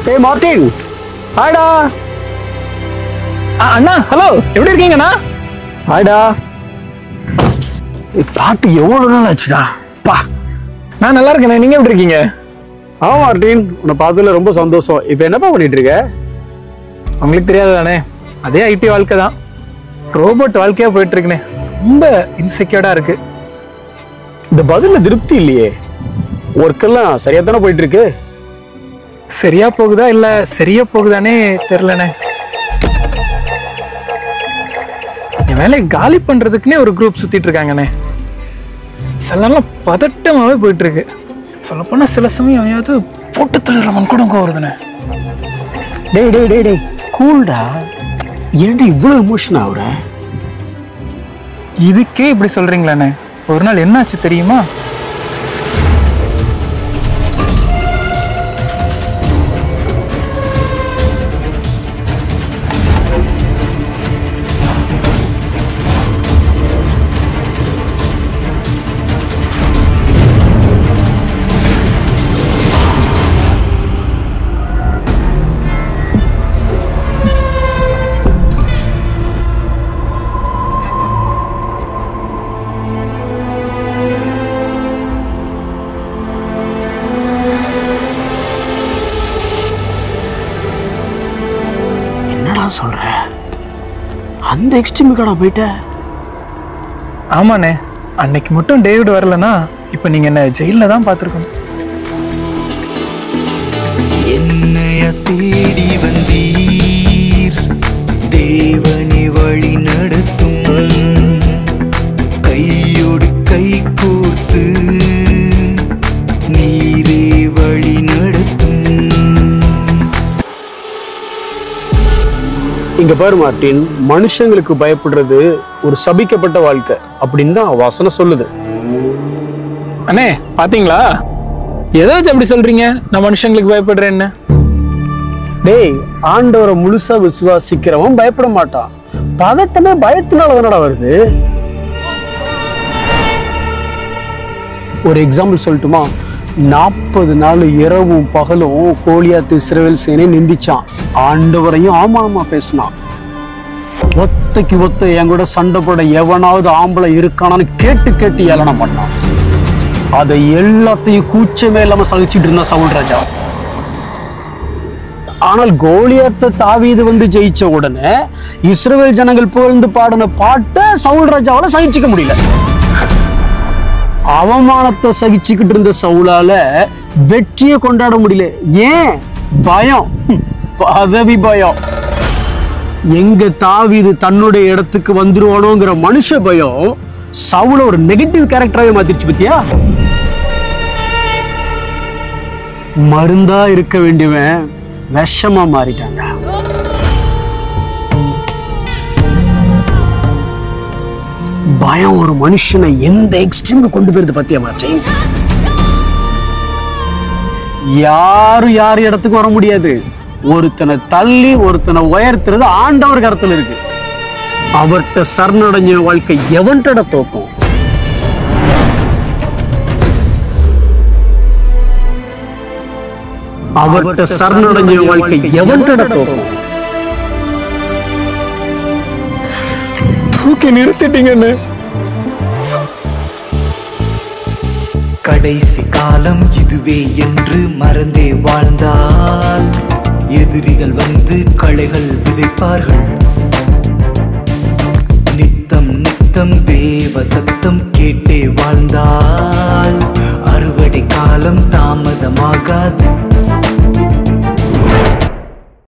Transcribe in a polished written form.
ஏய் மார்ட்டின், ஹாய்டா. அண்ணா ஹலோ, எப்படி இருக்கீங்கண்ணா? ஹாய்டா. பார்த்து எவ்வளவு நாள் ஆச்சுடா. பா, நான் நல்லா இருக்கேண்ணே, நீங்க எப்படி இருக்கீங்க? மார்ட்டின், உன்னை பார்த்ததுல ரொம்ப சந்தோஷம். இப்போ என்னப்பா பண்ணிட்டு இருக்க? உங்களுக்கு தெரியாதானே, அதே ஐடி வாழ்க்கை தான். ரோபோட் வாழ்க்கையா போயிட்டு இருக்குண்ணே. ரொம்ப இன்செக்யூர்டா இருக்கு. இந்த பதில திருப்தி இல்லையே. ஒர்க்கெல்லாம் சரியா தானே போயிட்டு இருக்கு? சரியா போகுதா இல்ல சரியா போகுதானே தெரியலண்ணே. என் வேலையை காலி பண்றதுக்குன்னே ஒரு குரூப் சுத்திட்டு இருக்காங்கண்ணே. சில நாள் பதட்டமாவே போயிட்டு இருக்கு. சொல்லப்போனா சில சமயம் யாவது போட்டு தள்ளுறவன் கூட வருதுண்ணே. டேய் டேய் டேய் டேய், கூல்டா. ஏன்டா இவ்வளவு எமோஷன் ஆகுற? இதுக்கே இப்படி சொல்றீங்களாண்ணே? ஒரு நாள் என்னாச்சு தெரியுமா? சொல்ற அந்த எக்ஸ்ட்ரீமுக்காடா போயிட்ட? ஆமாண்ணே, அன்னைக்கு மட்டும் டேவிட் வரலனா இப்ப நீங்க என்ன ஜெயில தான் பார்த்திருக்கணும். என்னைய தேடி வந்தீர், தேவனே வழி நடத்தும், கையோடு கை கோர்த்து நீரே வழி நடத்தும். இங்க பாரு மார்ட்டின், மனுஷங்களுக்கு பயப்படுறது ஒரு சபிக்கப்பட்ட வாழ்க்கை அப்படின்னு தான் வாசனை சொல்லுது. அண்ணே பாத்தீங்களா, ஏதாச்சும் அப்படி சொல்றீங்க நான் மனுஷங்களுக்கு பயப்படுறேன்னு? டேய், ஆண்டவரை முழுசா விசுவாசிக்கிறவன் பயப்பட மாட்டான். பதட்டமே பயத்தினால தானடா வருது. ஒரு எக்ஸாம்பிள் சொல்லட்டுமா? 40 நாள் இரவும் பகலும் கோலியாத் இஸ்ரவேல் சேனை நிந்திச்சான். ஆண்டவரையும் ஆமா பேசினான். ஒத்தைக்கு ஒத்த என் கூட சண்டை போட எவனாவது ஆம்பளை இருக்கானான்னு கேட்டு கேட்டு ஏளனம் பண்ணான். அதை எல்லாத்தையும் கூச்சமே இல்லாம சகிச்சுட்டு இருந்தா சவுல் ராஜா. ஆனால் கோலியாத்தை தாவீது வந்து ஜெயிச்ச உடனே இஸ்ரவேல் ஜனங்கள் புகழ்ந்து பாடின பாட்டை சவுல் ராஜாவால சகிச்சுக்க முடியல. அவமானத்தை சகிச்சுக்கிட்டு இருந்த சவுலால வெற்றியை கொண்டாட முடியல. ஏன்? பயம், பதவி பயம். எங்க தாவீது தன்னுடைய இடத்துக்கு வந்துருவானோங்கிற மனுஷ பயம் சவுல ஒரு நெகட்டிவ் கேரக்டராவே மாத்திருச்சு. பத்தியா? மருந்தா இருக்க வேண்டியவன் விஷமா மாறிட்டாங்க. பயம் ஒரு மனுஷனை எந்த எக்ஸ்ட்ரீமுக்கு கொண்டு போயிருது பத்தியா மாற்றி? யாரும் யார் இடத்துக்கு வர முடியாது. ஒருத்தனை தள்ளி ஒருத்தனை உயர்த்துறது ஆண்டவர் கருத்துல இருக்கு. அவர்கிட்ட சரணடைஞ்ச வாழ்க்கை எவன்ட தோக்கும்? அவர்கிட்ட சரணடைஞ்ச வாழ்க்கை எவன்ட தோக்கும்? தூக்கி நிறுத்திட்டீங்கன்னு. கடைசி காலம் இதுவே என்று மறந்தே வாழ்ந்தால் எதிரிகள் வந்து களைகள் விதைப்பார்கள். நித்தம் நித்தம் தேவ சத்தம் கேட்டே வாழ்ந்தால் அறுவடை காலம் தாமதமாகாது.